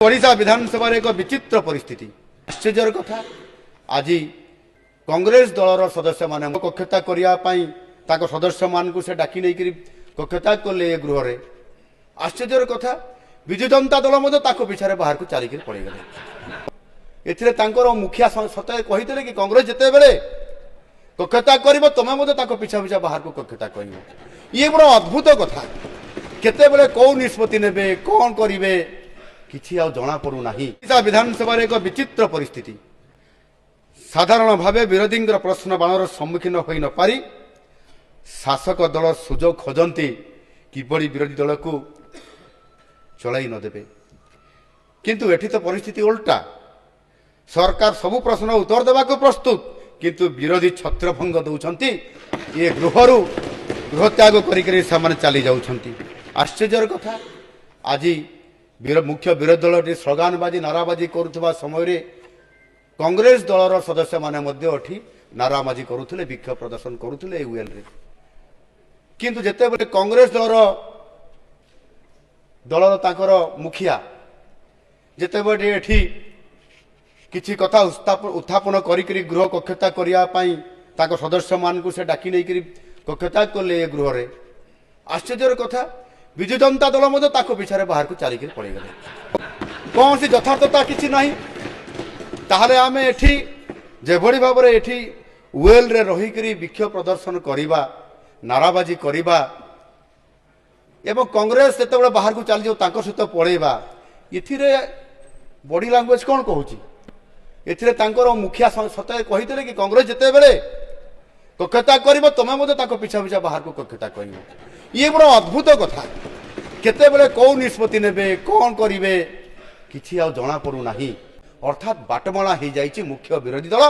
ओडिशा विधानसभा एक विचित्र परिस्थिति आश्चर्यर कथा आज कांग्रेस दलर सदस्य मान कक्षता करने सदस्य मान से डाकी नहीं कक्षता कले गृह रे आश्चर्यर कथा विजु जनता दल पिछारे बाहर को चारिक पड़गले ए मुखिया सत कही कि कांग्रेस जिते बड़े कक्षता कर तुम्हें पिछा पिछा बाहर को कक्षता कर ये बड़ा अद्भुत कथा केते कौ निष्पत्ति ने कौन करेंगे किसी जना पड़ूना विधानसभा एक विचित्र परिस्थिति साधारण भावे विरोधी प्रश्न बाणर सम्मुखीन हो न पारी शासक दल सुजोग खोजती किभली विरोधी दल को चलाई नदेबे किंतु एठी तो परिस्थिति उल्टा सरकार सबु प्रश्न उत्तर देवा प्रस्तुत किंतु विरोधी छत्रभंग दौरान ये गृह त्याग करी चली जाउछंती आश्चर्यर कथा आज मुख्य विरोधी दल स्लोगानबाजी नाराबाजी करुवा समय कांग्रेस दलर सदस्य माने नाराबाजी करुले विक्षोभ प्रदर्शन करुले यूएल रे किंतु जेते बले कांग्रेस दलर ताकर मुखिया जेते बले एठी किछि कथा उत्थापन करी गृह कक्षता करने सदस्य मान से डाकी नहीं कक्षता कले गृह रे आश्चर्यर कथा विजु जनता दल पिछारे बाहर को चारिक पड़गले कौन सी यथार्थता किसी ना ताहले आमे एठी जेभली भाव में एठी वेल रे रही विक्षोभ प्रदर्शन करिबा नाराबाजी करिबा एवं कांग्रेस जिते बाहर को चली जाओ सहित पड़ेबा इथिरे बॉडी लैंग्वेज कौन कहूँ एथिरे मुखिया सत कही कि कांग्रेस जिते बड़े कक्षता कर तुम्हें पिछा पिछा बाहर को कक्षता कर ये बड़ा अद्भुत कथा केते कौ निष्पत्ति ने कौन करेंगे किसी जना पड़ूना अर्थात बाटमला हो जाइए मुख्य विरोधी दल